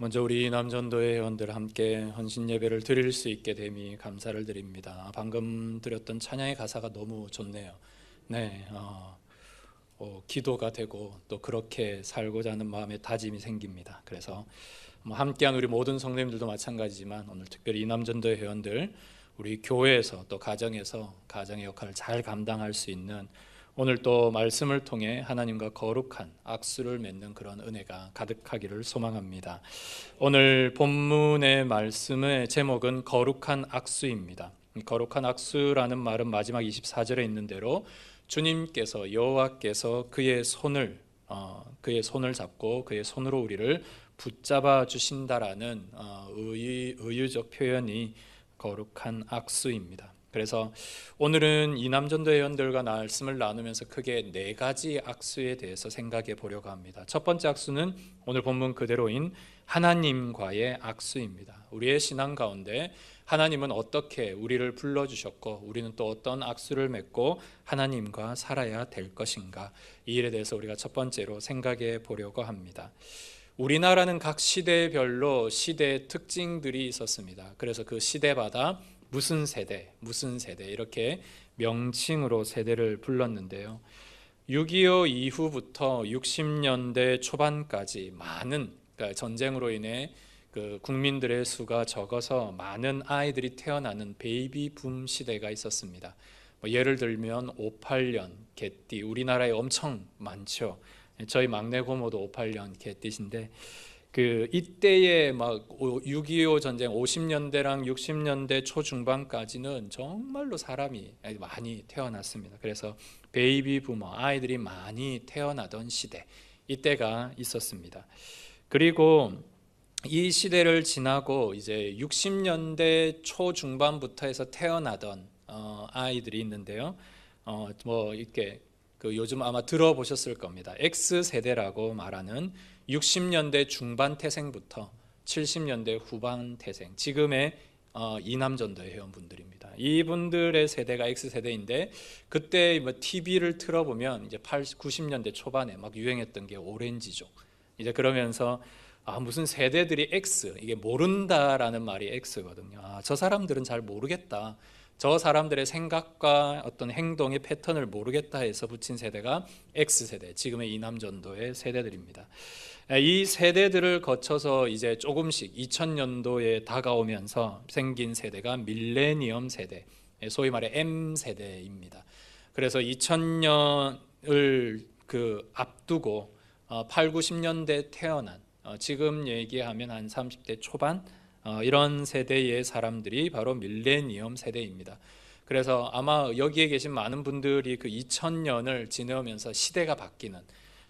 먼저 우리 남전도의 회원들 함께 헌신 예배를 드릴 수 있게 됨이 감사를 드립니다. 방금 드렸던 찬양의 가사가 너무 좋네요. 네, 기도가 되고 또 그렇게 살고자 하는 마음의 다짐이 생깁니다. 그래서 함께한 우리 모든 성도님들도 마찬가지지만 오늘 특별히 이 남전도의 회원들, 우리 교회에서 또 가정에서 가정의 역할을 잘 감당할 수 있는, 오늘 또 말씀을 통해 하나님과 거룩한 악수를 맺는 그런 은혜가 가득하기를 소망합니다. 오늘 본문의 말씀의 제목은 거룩한 악수입니다. 거룩한 악수라는 말은 마지막 24절에 있는 대로 주님께서, 여호와께서 그의 손을 잡고 그의 손으로 우리를 붙잡아 주신다라는 의유적 표현이 거룩한 악수입니다. 그래서 오늘은 이남전도 회원들과 말씀을 나누면서 크게 네 가지 악수에 대해서 생각해 보려고 합니다. 첫 번째 악수는 오늘 본문 그대로인 하나님과의 악수입니다. 우리의 신앙 가운데 하나님은 어떻게 우리를 불러주셨고 우리는 또 어떤 악수를 맺고 하나님과 살아야 될 것인가, 이 일에 대해서 우리가 첫 번째로 생각해 보려고 합니다. 우리나라는 각 시대별로 시대의 특징들이 있었습니다. 그래서 그 시대마다 무슨 세대 이렇게 명칭으로 세대를 불렀는데요. 6.25 이후부터 60년대 초반까지 많은, 그러니까 전쟁으로 인해 그 국민들의 수가 적어서 많은 아이들이 태어나는 베이비 붐 시대가 있었습니다. 예를 들면 58년 개띠, 우리나라에 엄청 많죠. 저희 막내 고모도 58년 개띠신데, 이때의 막 6.25 전쟁 50년대랑 60년대 초중반까지는 정말로 사람이 많이 태어났습니다. 그래서 베이비 부머, 아이들이 많이 태어나던 시대, 이때가 있었습니다. 그리고 이 시대를 지나고 이제 60년대 초중반부터 해서 태어나던 아이들이 있는데요. 이렇게 요즘 아마 들어보셨을 겁니다. X세대라고 말하는 60년대 중반 태생부터 70년대 후반 태생, 지금의 이남전도의 회원분들입니다. 이분들의 세대가 X세대인데, 그때 TV를 틀어보면 이제 90년대 초반에 막 유행했던 게 오렌지족. 이제 그러면서 무슨 세대들이 X, 이게 모른다라는 말이 X거든요. 저 사람들은 잘 모르겠다, 저 사람들의 생각과 어떤 행동의 패턴을 모르겠다 해서 붙인 세대가 X세대, 지금의 이남전도의 세대들입니다. 이 세대들을 거쳐서 이제 조금씩 2000년도에 다가오면서 생긴 세대가 밀레니엄 세대, 소위 말해 M세대입니다. 그래서 2000년을 앞두고 8, 90년대 태어난, 지금 얘기하면 한 30대 초반, 이런 세대의 사람들이 바로 밀레니엄 세대입니다. 그래서 아마 여기에 계신 많은 분들이 그 2000년을 지내면서 시대가 바뀌는,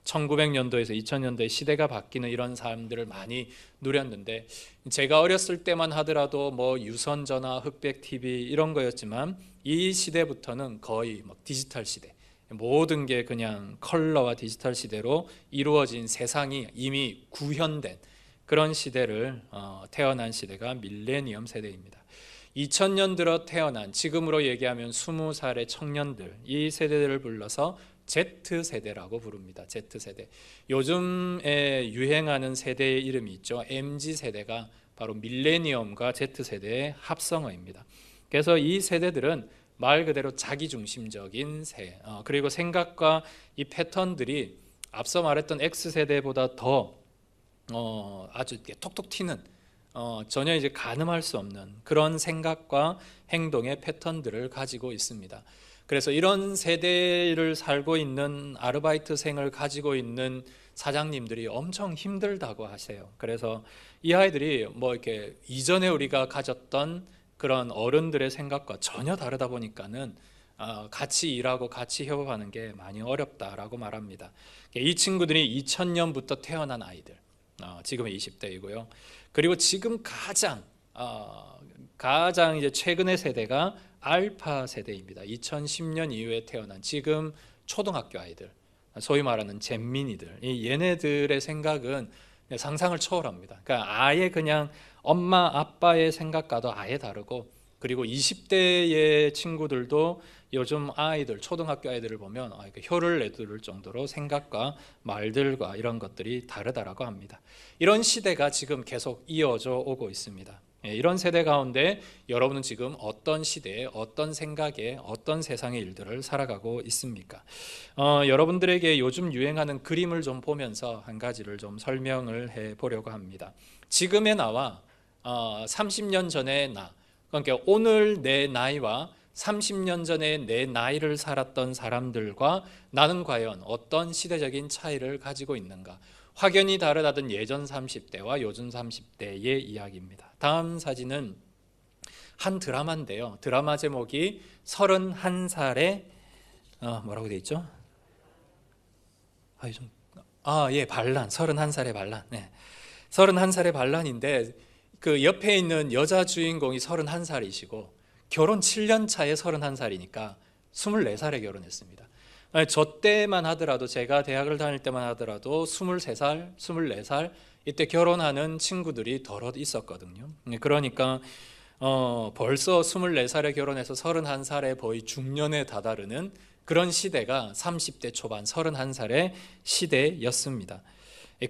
1900년도에서 2000년도에 시대가 바뀌는 이런 사람들을 많이 누렸는데, 제가 어렸을 때만 하더라도 유선전화, 흑백 TV 이런 거였지만, 이 시대부터는 거의 디지털 시대, 모든 게 그냥 컬러와 디지털 시대로 이루어진 세상이 이미 구현된 그런 시대를 태어난 시대가 밀레니엄 세대입니다. 2000년 들어 태어난, 지금으로 얘기하면 20살의 청년들, 이 세대들을 불러서 Z세대라고 부릅니다. Z세대. 요즘에 유행하는 세대의 이름이 있죠. MZ세대가 바로 밀레니엄과 Z세대의 합성어입니다. 그래서 이 세대들은 말 그대로 자기중심적인 그리고 생각과 이 패턴들이 앞서 말했던 X세대보다 더 아주 톡톡 튀는, 전혀 이제 가늠할 수 없는 그런 생각과 행동의 패턴들을 가지고 있습니다. 그래서 이런 세대를 살고 있는 아르바이트생을 가지고 있는 사장님들이 엄청 힘들다고 하세요. 그래서 이 아이들이 이렇게 이전에 우리가 가졌던 그런 어른들의 생각과 전혀 다르다 보니까는 같이 일하고 같이 협업하는 게 많이 어렵다라고 말합니다. 이 친구들이 2000년부터 태어난 아이들, 지금의 20대이고요. 그리고 지금 가장 이제 최근의 세대가 알파 세대입니다. 2010년 이후에 태어난 지금 초등학교 아이들, 소위 말하는 잼민이들, 얘네들의 생각은 상상을 초월합니다. 그러니까 아예 그냥 엄마 아빠의 생각과도 아예 다르고, 그리고 20대의 친구들도 요즘 아이들, 초등학교 아이들을 보면 혀를 내두를 정도로 생각과 말들과 이런 것들이 다르다라고 합니다. 이런 시대가 지금 계속 이어져 오고 있습니다. 이런 세대 가운데 여러분은 지금 어떤 시대에, 어떤 생각에, 어떤 세상의 일들을 살아가고 있습니까? 여러분들에게 요즘 유행하는 그림을 좀 보면서 한 가지를 좀 설명을 해 보려고 합니다. 지금의 나와 30년 전의 나, 그러니까 오늘 내 나이와 30년 전에 내 나이를 살았던 사람들과 나는 과연 어떤 시대적인 차이를 가지고 있는가? 확연히 다르다던 예전 30대와 요즘 30대의 이야기입니다. 다음 사진은 한 드라마인데요. 드라마 제목이 31살의 뭐라고 되어 있죠? 반란. 31살의 반란. 네. 31살의 반란인데 그 옆에 있는 여자 주인공이 31살이시고 결혼 7년 차에 31살이니까 24살에 결혼했습니다. 저 때만 하더라도, 제가 대학을 다닐 때만 하더라도 23살, 24살 이때 결혼하는 친구들이 더러 있었거든요. 그러니까 벌써 24살에 결혼해서 31살에 거의 중년에 다다르는 그런 시대가 30대 초반 31살의 시대였습니다.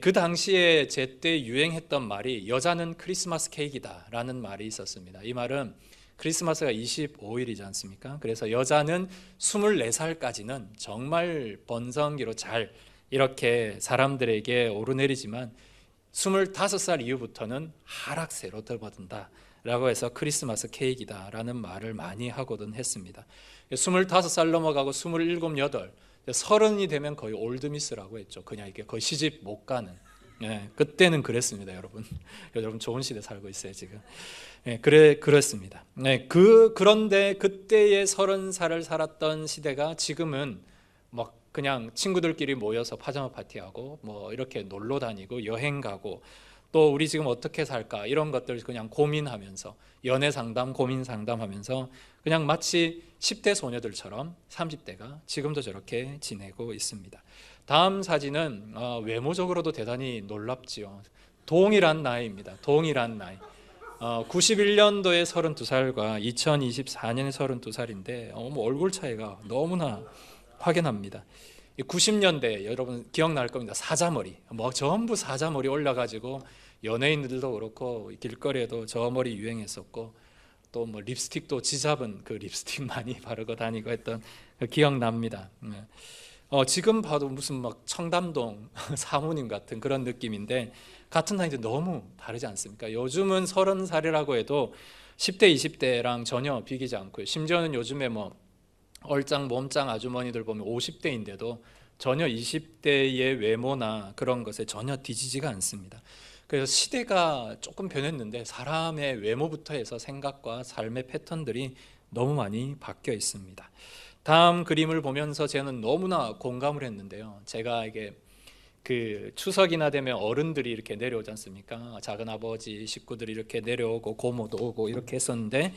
그 당시에 제때 유행했던 말이 여자는 크리스마스 케이크다 라는 말이 있었습니다. 이 말은 크리스마스가 25일이지 않습니까? 그래서 여자는 24살까지는 정말 번성기로 잘 이렇게 사람들에게 오르내리지만 25살 이후부터는 하락세로 접어든다 라고 해서 크리스마스 케이크다 라는 말을 많이 하거든 했습니다. 25살 넘어가고 27, 8, 30이 되면 거의 올드미스라고 했죠. 그냥 이게 거의 시집 못 가는. 그때는 그랬습니다, 여러분. 여러분 좋은 시대 살고 있어요 지금. 그렇습니다. 그런데 그때의 30살을 살았던 시대가 지금은 막 그냥 친구들끼리 모여서 파자마 파티하고 뭐 이렇게 놀러 다니고 여행 가고 또 우리 지금 어떻게 살까 이런 것들 그냥 고민하면서 연애 상담, 고민 상담하면서 그냥 마치 10대 소녀들처럼 30대가 지금도 저렇게 지내고 있습니다. 다음 사진은 외모적으로도 대단히 놀랍지요. 동일한 나이입니다. 동일한 나이. 91년도에 32살과 2024년에 32살인데 얼굴 차이가 너무나 확연합니다. 90년대 여러분 기억날 겁니다. 사자머리, 전부 사자머리 올려가지고 연예인들도 그렇고 길거리에도 저 머리 유행했었고 또 립스틱도 지잡은 그 립스틱 많이 바르고 다니고 했던 기억납니다. 지금 봐도 무슨 막 청담동 사모님 같은 그런 느낌인데 같은 나이인데 너무 다르지 않습니까? 요즘은 30살이라고 해도 10대, 20대랑 전혀 비기지 않고요. 심지어는 요즘에 얼짱 몸짱 아주머니들 보면 50대인데도 전혀 20대의 외모나 그런 것에 전혀 뒤지지가 않습니다. 그래서 시대가 조금 변했는데 사람의 외모부터 해서 생각과 삶의 패턴들이 너무 많이 바뀌어 있습니다. 다음 그림을 보면서 저는 너무나 공감을 했는데요. 제가 이게 그 추석이나 되면 어른들이 이렇게 내려오지 않습니까? 작은 아버지 식구들이 이렇게 내려오고 고모도 오고 이렇게 했었는데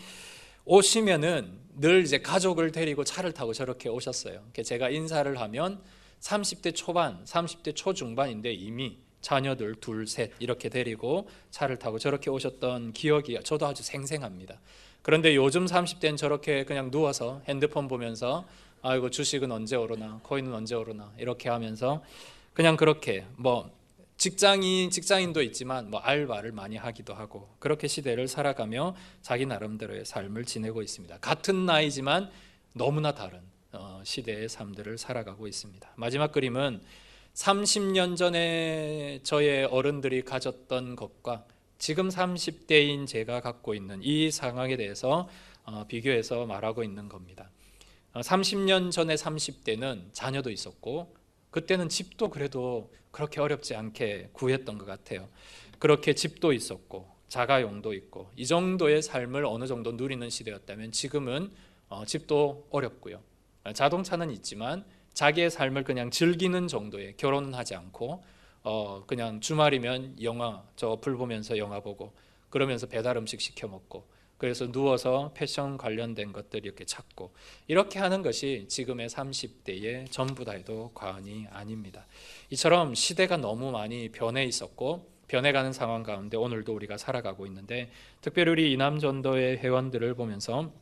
오시면은 늘 이제 가족을 데리고 차를 타고 저렇게 오셨어요. 제가 인사를 하면 30대 초반, 30대 초중반인데 이미 자녀들 둘, 셋 이렇게 데리고 차를 타고 저렇게 오셨던 기억이 저도 아주 생생합니다. 그런데 요즘 30대는 저렇게 그냥 누워서 핸드폰 보면서 아이고 주식은 언제 오르나, 코인은 언제 오르나 이렇게 하면서 그냥 그렇게 직장인도 있지만 알바를 많이 하기도 하고 그렇게 시대를 살아가며 자기 나름대로의 삶을 지내고 있습니다. 같은 나이지만 너무나 다른 시대의 삶들을 살아가고 있습니다. 마지막 그림은 30년 전에 저의 어른들이 가졌던 것과 지금 30대인 제가 갖고 있는 이 상황에 대해서 비교해서 말하고 있는 겁니다. 30년 전에 30대는 자녀도 있었고 그때는 집도 그래도 그렇게 어렵지 않게 구했던 것 같아요. 그렇게 집도 있었고 자가용도 있고 이 정도의 삶을 어느 정도 누리는 시대였다면 지금은 집도 어렵고요. 자동차는 있지만 자기의 삶을 그냥 즐기는 정도의, 결혼은 하지 않고 그냥 주말이면 영화 불 보면서 영화 보고 그러면서 배달 음식 시켜 먹고 그래서 누워서 패션 관련된 것들 이렇게 찾고 이렇게 하는 것이 지금의 30대의 전부다 해도 과언이 아닙니다. 이처럼 시대가 너무 많이 변해 있었고 변해가는 상황 가운데 오늘도 우리가 살아가고 있는데, 특별히 우리 이남전도의 회원들을 보면서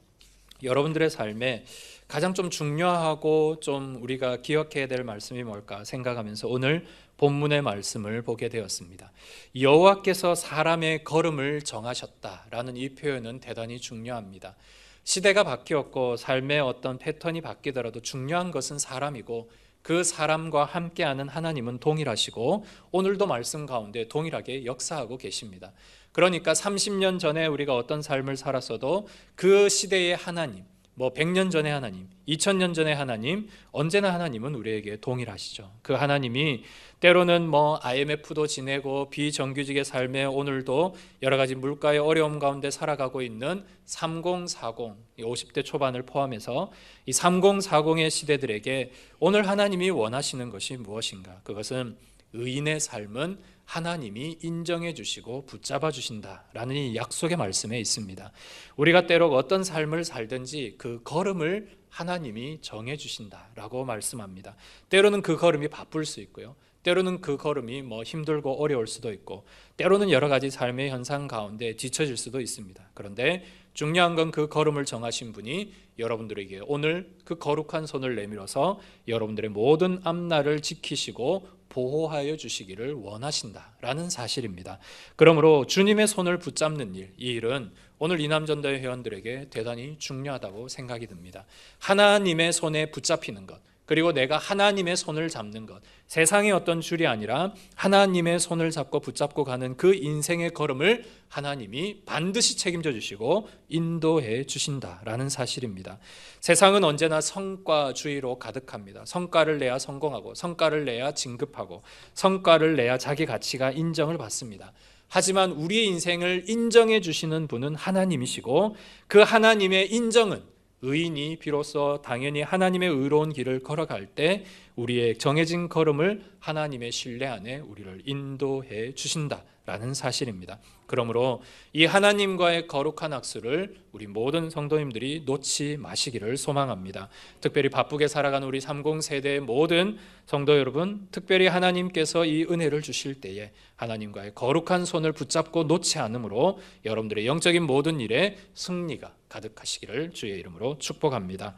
여러분들의 삶에 가장 좀 중요하고 좀 우리가 기억해야 될 말씀이 뭘까 생각하면서 오늘 본문의 말씀을 보게 되었습니다. 여호와께서 사람의 걸음을 정하셨다라는 이 표현은 대단히 중요합니다. 시대가 바뀌었고 삶의 어떤 패턴이 바뀌더라도 중요한 것은 사람이고, 그 사람과 함께하는 하나님은 동일하시고 오늘도 말씀 가운데 동일하게 역사하고 계십니다. 그러니까 30년 전에 우리가 어떤 삶을 살았어도 그 시대의 하나님, 100년 전의 하나님, 2000년 전의 하나님, 언제나 하나님은 우리에게 동일하시죠. 그 하나님이 때로는 IMF도 지내고 비정규직의 삶에 오늘도 여러 가지 물가의 어려움 가운데 살아가고 있는 3040, 50대 초반을 포함해서 이 3040의 시대들에게 오늘 하나님이 원하시는 것이 무엇인가? 그것은 의인의 삶은 하나님이 인정해 주시고 붙잡아 주신다라는 이 약속의 말씀에 있습니다. 우리가 때로 어떤 삶을 살든지 그 걸음을 하나님이 정해 주신다라고 말씀합니다. 때로는 그 걸음이 바쁠 수 있고요, 때로는 그 걸음이 힘들고 어려울 수도 있고, 때로는 여러 가지 삶의 현상 가운데 지쳐질 수도 있습니다. 그런데 중요한 건 그 걸음을 정하신 분이 여러분들에게 오늘 그 거룩한 손을 내밀어서 여러분들의 모든 앞날을 지키시고 보호하여 주시기를 원하신다라는 사실입니다. 그러므로 주님의 손을 붙잡는 일, 이 일은 오늘 이남전도의 회원들에게 대단히 중요하다고 생각이 듭니다. 하나님의 손에 붙잡히는 것, 그리고 내가 하나님의 손을 잡는 것, 세상의 어떤 줄이 아니라 하나님의 손을 잡고 붙잡고 가는 그 인생의 걸음을 하나님이 반드시 책임져 주시고 인도해 주신다라는 사실입니다. 세상은 언제나 성과주의로 가득합니다. 성과를 내야 성공하고, 성과를 내야 진급하고, 성과를 내야 자기 가치가 인정을 받습니다. 하지만 우리의 인생을 인정해 주시는 분은 하나님이시고, 그 하나님의 인정은 의인이 비로소 당연히 하나님의 의로운 길을 걸어갈 때 우리의 정해진 걸음을 하나님의 신뢰 안에 우리를 인도해 주신다라는 사실입니다. 그러므로 이 하나님과의 거룩한 악수를 우리 모든 성도님들이 놓지 마시기를 소망합니다. 특별히 바쁘게 살아가는 우리 30세대의 모든 성도 여러분, 특별히 하나님께서 이 은혜를 주실 때에 하나님과의 거룩한 손을 붙잡고 놓지 않으므로 여러분들의 영적인 모든 일에 승리가 가득하시기를 주의 이름으로 축복합니다.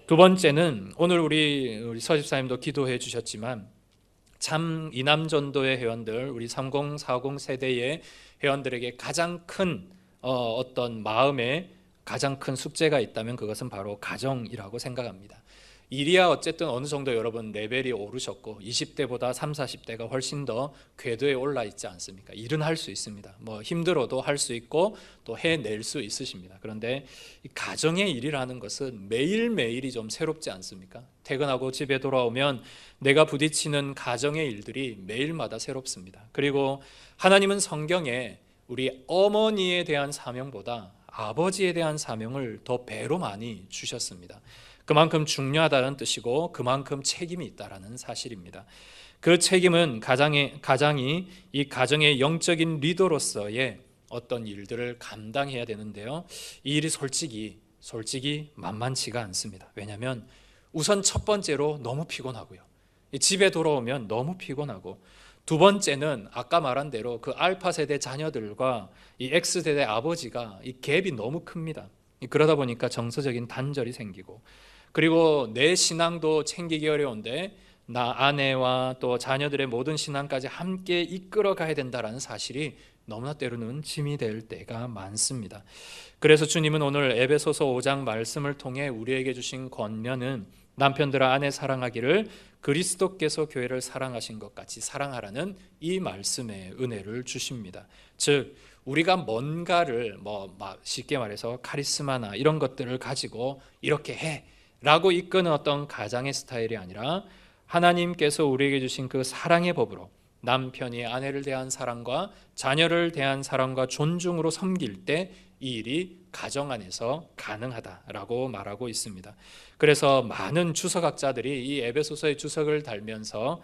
두 번째는 오늘 우리 서집사님도 기도해 주셨지만, 참 이남전도의 회원들, 우리 3040 세대의 회원들에게 가장 큰 어떤 마음에 가장 큰 숙제가 있다면 그것은 바로 가정이라고 생각합니다. 일이야 어쨌든 어느 정도 여러분 레벨이 오르셨고 20대보다 30, 40대가 훨씬 더 궤도에 올라 있지 않습니까? 일은 할 수 있습니다. 힘들어도 할 수 있고 또 해낼 수 있으십니다. 그런데 이 가정의 일이라는 것은 매일매일이 좀 새롭지 않습니까? 퇴근하고 집에 돌아오면 내가 부딪히는 가정의 일들이 매일마다 새롭습니다. 그리고 하나님은 성경에 우리 어머니에 대한 사명보다 아버지에 대한 사명을 더 배로 많이 주셨습니다. 그만큼 중요하다는 뜻이고 그만큼 책임이 있다는 사실입니다. 그 책임은 가장이 이 가정의 영적인 리더로서의 어떤 일들을 감당해야 되는데요, 이 일이 솔직히 만만치가 않습니다. 왜냐하면 우선 첫 번째로 너무 피곤하고요, 집에 돌아오면 너무 피곤하고, 두 번째는 아까 말한 대로 그 알파 세대 자녀들과 이 X 세대 아버지가 이 갭이 너무 큽니다. 그러다 보니까 정서적인 단절이 생기고, 그리고 내 신앙도 챙기기 어려운데 나 아내와 또 자녀들의 모든 신앙까지 함께 이끌어 가야 된다는 사실이 너무나 때로는 짐이 될 때가 많습니다. 그래서 주님은 오늘 에베소서 5장 말씀을 통해 우리에게 주신 권면은 남편들아 아내 사랑하기를 그리스도께서 교회를 사랑하신 것 같이 사랑하라는 이 말씀의 은혜를 주십니다. 즉 우리가 뭔가를 쉽게 말해서 카리스마나 이런 것들을 가지고 이렇게 해 라고 이끄는 어떤 가장의 스타일이 아니라 하나님께서 우리에게 주신 그 사랑의 법으로 남편이 아내를 대한 사랑과 자녀를 대한 사랑과 존중으로 섬길 때 이 일이 가정 안에서 가능하다라고 말하고 있습니다. 그래서 많은 주석학자들이 이 에베소서의 주석을 달면서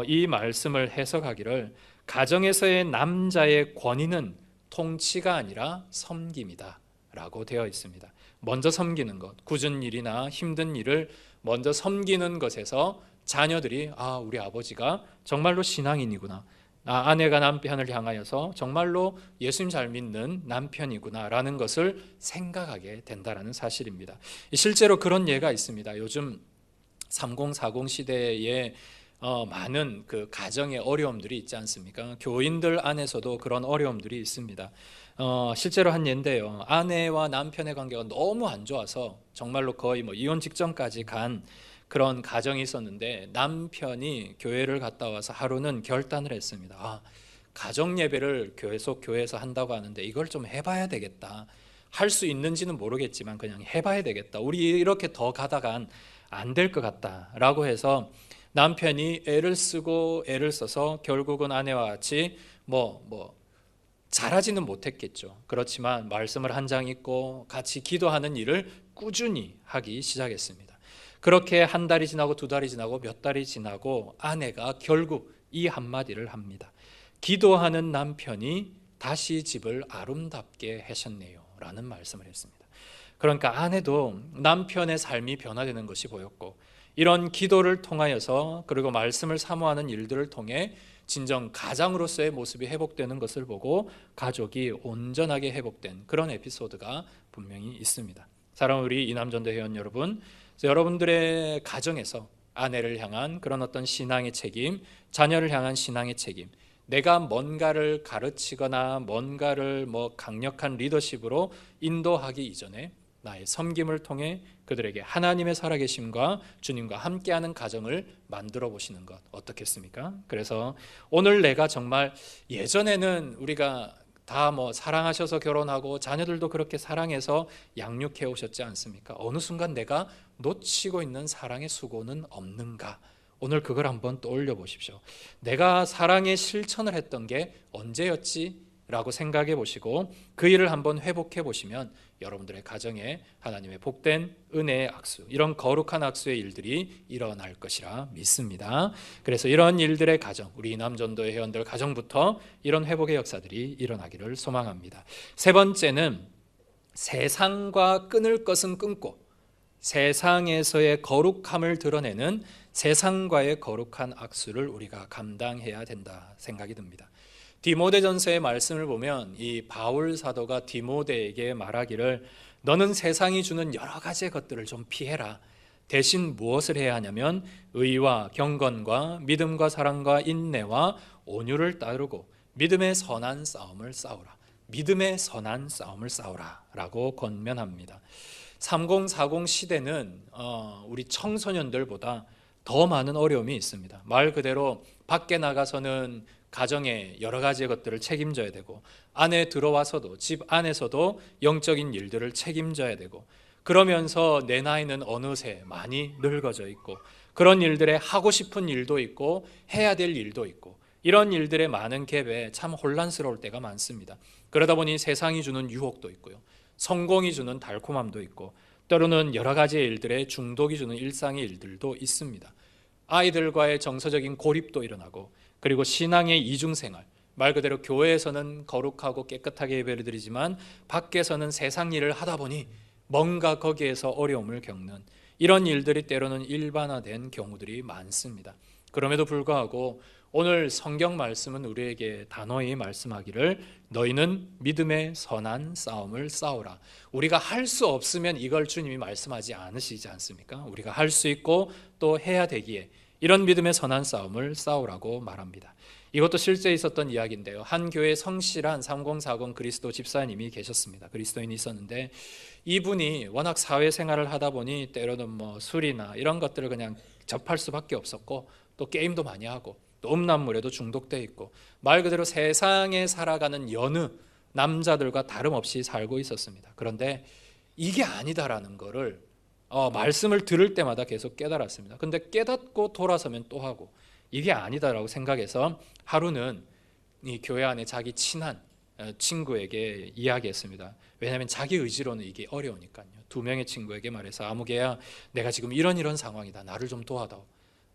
이 말씀을 해석하기를 가정에서의 남자의 권위는 통치가 아니라 섬김이다 라고 되어 있습니다. 먼저 섬기는 것, 굳은 일이나 힘든 일을 먼저 섬기는 것에서 자녀들이 우리 아버지가 정말로 신앙인이구나, 아내가 남편을 향하여서 정말로 예수님 잘 믿는 남편이구나라는 것을 생각하게 된다는 사실입니다. 실제로 그런 예가 있습니다. 요즘 3040 시대에 많은 그 가정의 어려움들이 있지 않습니까? 교인들 안에서도 그런 어려움들이 있습니다. 실제로 한 예인데요. 아내와 남편의 관계가 너무 안 좋아서 정말로 거의 이혼 직전까지 간 그런 가정이 있었는데, 남편이 교회를 갔다 와서 하루는 결단을 했습니다. 가정 예배를 계속 교회에서 한다고 하는데 이걸 좀 해봐야 되겠다. 할 수 있는지는 모르겠지만 그냥 해봐야 되겠다. 우리 이렇게 더 가다간 안 될 것 같다라고 해서 남편이 애를 써서 결국은 아내와 같이 잘하지는 못했겠죠. 그렇지만 말씀을 한 장 읽고 같이 기도하는 일을 꾸준히 하기 시작했습니다. 그렇게 한 달이 지나고 두 달이 지나고 몇 달이 지나고 아내가 결국 이 한마디를 합니다. 기도하는 남편이 다시 집을 아름답게 하셨네요 라는 말씀을 했습니다. 그러니까 아내도 남편의 삶이 변화되는 것이 보였고, 이런 기도를 통하여서 그리고 말씀을 사모하는 일들을 통해 진정 가장으로서의 모습이 회복되는 것을 보고 가족이 온전하게 회복된 그런 에피소드가 분명히 있습니다. 사랑하는 우리 이남전도 회원 여러분, 여러분들의 가정에서 아내를 향한 그런 어떤 신앙의 책임, 자녀를 향한 신앙의 책임, 내가 뭔가를 가르치거나 뭔가를 강력한 리더십으로 인도하기 이전에 나의 섬김을 통해 그들에게 하나님의 살아계심과 주님과 함께하는 가정을 만들어 보시는 것 어떻겠습니까? 그래서 오늘 내가 정말, 예전에는 우리가 다 사랑하셔서 결혼하고 자녀들도 그렇게 사랑해서 양육해 오셨지 않습니까? 어느 순간 내가 놓치고 있는 사랑의 수고는 없는가? 오늘 그걸 한번 떠올려 보십시오. 내가 사랑의 실천을 했던 게 언제였지? 라고 생각해 보시고 그 일을 한번 회복해 보시면 여러분들의 가정에 하나님의 복된 은혜의 악수, 이런 거룩한 악수의 일들이 일어날 것이라 믿습니다. 그래서 이런 일들의 가정, 우리 이남전도의 회원들 가정부터 이런 회복의 역사들이 일어나기를 소망합니다. 세 번째는 세상과 끊을 것은 끊고 세상에서의 거룩함을 드러내는 세상과의 거룩한 악수를 우리가 감당해야 된다 생각이 듭니다. 디모데전서의 말씀을 보면 이 바울 사도가 디모데에게 말하기를, 너는 세상이 주는 여러 가지의 것들을 좀 피해라. 대신 무엇을 해야 하냐면 의와 경건과 믿음과 사랑과 인내와 온유를 따르고 믿음의 선한 싸움을 싸우라. 믿음의 선한 싸움을 싸우라 라고 권면합니다. 3040 시대는 우리 청소년들보다 더 많은 어려움이 있습니다. 말 그대로 밖에 나가서는 가정의 여러 가지의 것들을 책임져야 되고, 안에 들어와서도 집 안에서도 영적인 일들을 책임져야 되고, 그러면서 내 나이는 어느새 많이 늙어져 있고, 그런 일들에 하고 싶은 일도 있고 해야 될 일도 있고, 이런 일들의 많은 갭에 참 혼란스러울 때가 많습니다. 그러다 보니 세상이 주는 유혹도 있고요, 성공이 주는 달콤함도 있고, 때로는 여러 가지의 일들에 중독이 주는 일상의 일들도 있습니다. 아이들과의 정서적인 고립도 일어나고, 그리고 신앙의 이중생활, 말 그대로 교회에서는 거룩하고 깨끗하게 예배를 드리지만 밖에서는 세상 일을 하다 보니 뭔가 거기에서 어려움을 겪는 이런 일들이 때로는 일반화된 경우들이 많습니다. 그럼에도 불구하고 오늘 성경 말씀은 우리에게 단호히 말씀하기를, 너희는 믿음의 선한 싸움을 싸우라. 우리가 할 수 없으면 이걸 주님이 말씀하지 않으시지 않습니까? 우리가 할 수 있고 또 해야 되기에 이런 믿음의 선한 싸움을 싸우라고 말합니다. 이것도 실제 있었던 이야기인데요. 한 교회에 성실한 3040 그리스도 집사님이 계셨습니다. 그리스도인이 있었는데 이분이 워낙 사회생활을 하다 보니 때로는 술이나 이런 것들을 그냥 접할 수밖에 없었고, 또 게임도 많이 하고 또 음란물에도 중독돼 있고, 말 그대로 세상에 살아가는 여느 남자들과 다름없이 살고 있었습니다. 그런데 이게 아니다라는 거를 말씀을 들을 때마다 계속 깨달았습니다. 근데 깨닫고 돌아서면 또 하고, 이게 아니다라고 생각해서 하루는 이 교회 안에 자기 친한 친구에게 이야기했습니다. 왜냐하면 자기 의지로는 이게 어려우니까요. 2명의 친구에게 말해서, 아무개야, 내가 지금 이런 상황이다. 나를 좀 도와다오.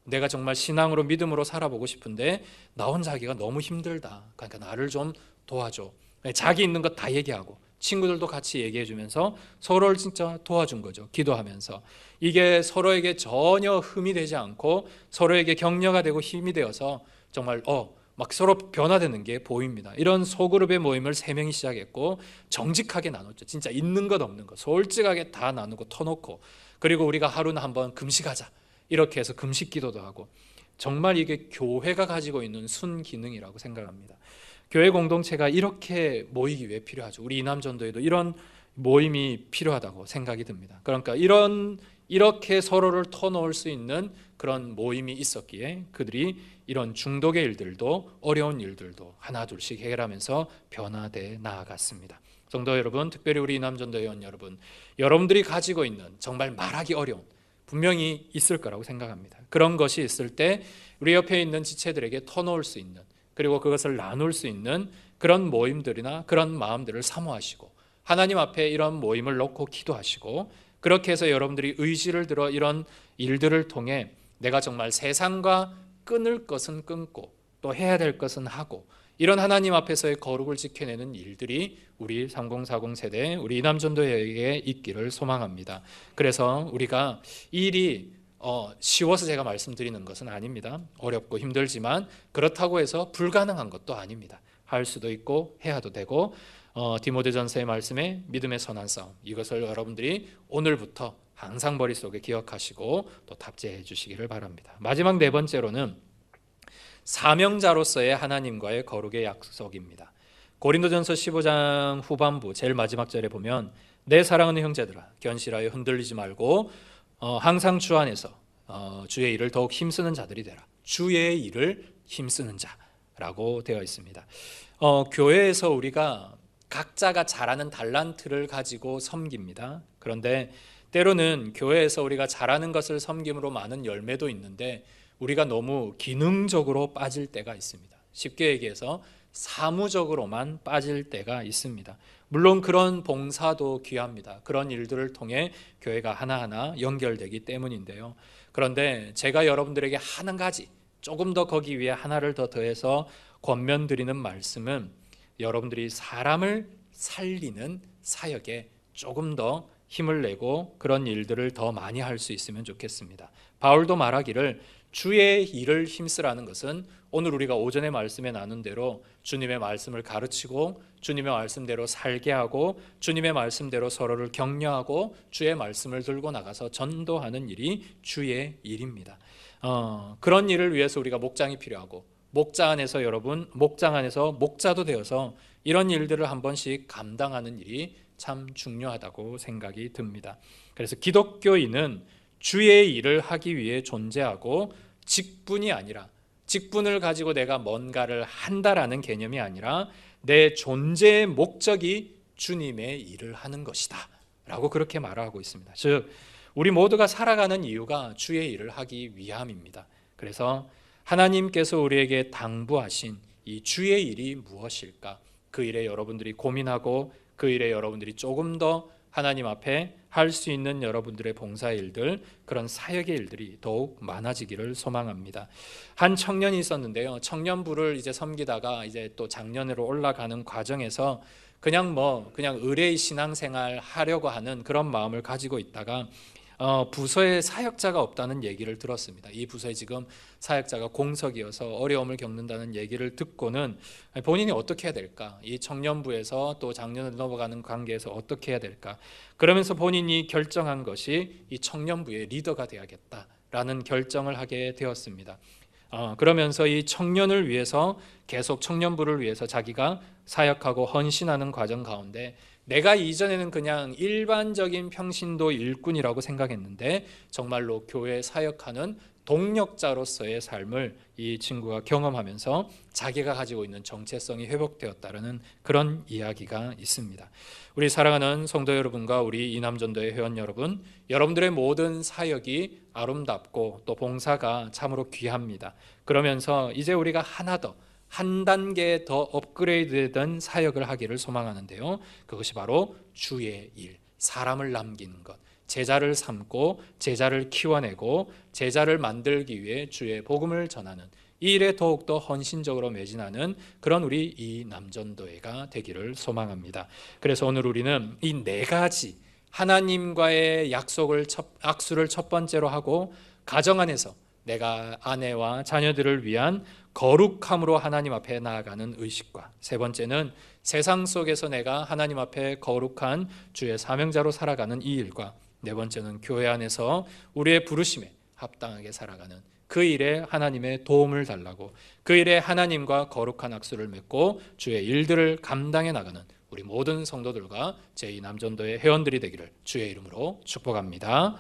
내가 정말 신앙으로 믿음으로 살아보고 싶은데 나 혼자 하기가 너무 힘들다. 그러니까 나를 좀 도와줘. 자기 있는 것 다 얘기하고 친구들도 같이 얘기해 주면서 서로를 진짜 도와준 거죠. 기도하면서. 이게 서로에게 전혀 흠이 되지 않고 서로에게 격려가 되고 힘이 되어서 정말 막 서로 변화되는 게 보입니다. 이런 소그룹의 모임을 3명이 시작했고 정직하게 나눴죠. 진짜 있는 것 없는 것 솔직하게 다 나누고 터놓고, 그리고 우리가 하루는 한번 금식하자 이렇게 해서 금식 기도도 하고, 정말 이게 교회가 가지고 있는 순기능이라고 생각합니다. 교회 공동체가 이렇게 모이기 위해 필요하죠. 우리 이남전도에도 이런 모임이 필요하다고 생각이 듭니다. 그러니까 이렇게 서로를 터놓을 수 있는 그런 모임이 있었기에 그들이 이런 중독의 일들도 어려운 일들도 하나 둘씩 해결하면서 변화돼 나아갔습니다. 성도 여러분, 특별히 우리 이남전도 회원 여러분, 여러분들이 가지고 있는 정말 말하기 어려운, 분명히 있을 거라고 생각합니다. 그런 것이 있을 때 우리 옆에 있는 지체들에게 터놓을 수 있는, 그리고 그것을 나눌 수 있는 그런 모임들이나 그런 마음들을 사모하시고 하나님 앞에 이런 모임을 놓고 기도하시고, 그렇게 해서 여러분들이 의지를 들어 이런 일들을 통해 내가 정말 세상과 끊을 것은 끊고 또 해야 될 것은 하고, 이런 하나님 앞에서의 거룩을 지켜내는 일들이 우리 3040 세대, 우리 이남전도회에 있기를 소망합니다. 그래서 우리가 이 일이 쉬워서 제가 말씀드리는 것은 아닙니다. 어렵고 힘들지만 그렇다고 해서 불가능한 것도 아닙니다. 할 수도 있고 해야도 되고, 디모데전서의 말씀에 믿음의 선한 싸움, 이것을 여러분들이 오늘부터 항상 머릿속에 기억하시고 또 답제해 주시기를 바랍니다. 마지막 4번째로는 사명자로서의 하나님과의 거룩의 약속입니다. 고린도전서 15장 후반부 제일 마지막 절에 보면, 내 사랑하는 형제들아 견실하여 흔들리지 말고 항상 주 안에서 주의 일을 더욱 힘쓰는 자들이 되라. 주의 일을 힘쓰는 자라고 되어 있습니다. 교회에서 우리가 각자가 잘하는 달란트를 가지고 섬깁니다. 그런데 때로는 교회에서 우리가 잘하는 것을 섬김으로 많은 열매도 있는데 우리가 너무 기능적으로 빠질 때가 있습니다. 쉽게 얘기해서 사무적으로만 빠질 때가 있습니다. 물론 그런 봉사도 귀합니다. 그런 일들을 통해 교회가 하나하나 연결되기 때문인데요. 그런데 제가 여러분들에게 한 가지, 조금 더 거기 위에 하나를 더 더해서 권면드리는 말씀은, 여러분들이 사람을 살리는 사역에 조금 더 힘을 내고 그런 일들을 더 많이 할 수 있으면 좋겠습니다. 바울도 말하기를 주의 일을 힘쓰라는 것은 오늘 우리가 오전에 말씀에 나눈 대로 주님의 말씀을 가르치고 주님의 말씀대로 살게 하고 주님의 말씀대로 서로를 격려하고 주의 말씀을 들고 나가서 전도하는 일이 주의 일입니다. 그런 일을 위해서 우리가 목장이 필요하고, 목장 안에서 여러분, 목장 안에서 목자도 되어서 이런 일들을 한 번씩 감당하는 일이 참 중요하다고 생각이 듭니다. 그래서 기독교인은 주의 일을 하기 위해 존재하고, 직분이 아니라, 직분을 가지고 내가 뭔가를 한다라는 개념이 아니라 내 존재의 목적이 주님의 일을 하는 것이다 라고 그렇게 말하고 있습니다. 즉 우리 모두가 살아가는 이유가 주의 일을 하기 위함입니다. 그래서 하나님께서 우리에게 당부하신 이 주의 일이 무엇일까, 그 일에 여러분들이 고민하고 그 일에 여러분들이 조금 더 하나님 앞에 할 수 있는 여러분들의 봉사 일들, 그런 사역의 일들이 더욱 많아지기를 소망합니다. 한 청년이 있었는데요. 청년부를 이제 섬기다가 이제 또 장년으로 올라가는 과정에서 그냥 의뢰의 신앙생활 하려고 하는 그런 마음을 가지고 있다가 부서에 사역자가 없다는 얘기를 들었습니다. 이 부서에 지금 사역자가 공석이어서 어려움을 겪는다는 얘기를 듣고는 본인이 어떻게 해야 될까, 이 청년부에서 또 장년을 넘어가는 관계에서 어떻게 해야 될까, 그러면서 본인이 결정한 것이 이 청년부의 리더가 되어야겠다라는 결정을 하게 되었습니다. 그러면서 이 청년을 위해서, 계속 청년부를 위해서 자기가 사역하고 헌신하는 과정 가운데, 내가 이전에는 그냥 일반적인 평신도 일꾼이라고 생각했는데 정말로 교회 사역하는 동력자로서의 삶을 이 친구가 경험하면서 자기가 가지고 있는 정체성이 회복되었다는 그런 이야기가 있습니다. 우리 사랑하는 성도 여러분과 우리 이남전도의 회원 여러분, 여러분들의 모든 사역이 아름답고 또 봉사가 참으로 귀합니다. 그러면서 이제 우리가 한 단계 더 업그레이드된 사역을 하기를 소망하는데요. 그것이 바로 주의 일, 사람을 남기는 것, 제자를 삼고 제자를 키워내고 제자를 만들기 위해 주의 복음을 전하는 이 일에 더욱더 헌신적으로 매진하는 그런 우리 이 남전도회가 되기를 소망합니다. 그래서 오늘 우리는 이 4가지 하나님과의 악수를 첫 번째로 하고, 가정 안에서 내가 아내와 자녀들을 위한 거룩함으로 하나님 앞에 나아가는 의식과, 세 번째는 세상 속에서 내가 하나님 앞에 거룩한 주의 사명자로 살아가는 이 일과, 네 번째는 교회 안에서 우리의 부르심에 합당하게 살아가는 그 일에 하나님의 도움을 달라고, 그 일에 하나님과 거룩한 악수를 맺고 주의 일들을 감당해 나가는 우리 모든 성도들과 제2남전도의 회원들이 되기를 주의 이름으로 축복합니다.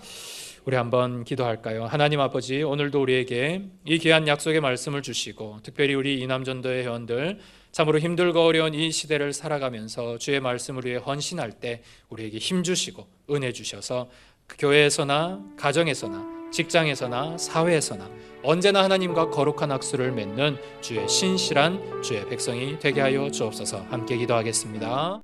우리 한번 기도할까요? 하나님 아버지, 오늘도 우리에게 이 귀한 약속의 말씀을 주시고, 특별히 우리 이남전도의 회원들 참으로 힘들고 어려운 이 시대를 살아가면서 주의 말씀을 위해 헌신할 때 우리에게 힘 주시고 은혜 주셔서 그 교회에서나 가정에서나 직장에서나 사회에서나 언제나 하나님과 거룩한 악수를 맺는 주의 신실한 주의 백성이 되게 하여 주옵소서. 함께 기도하겠습니다.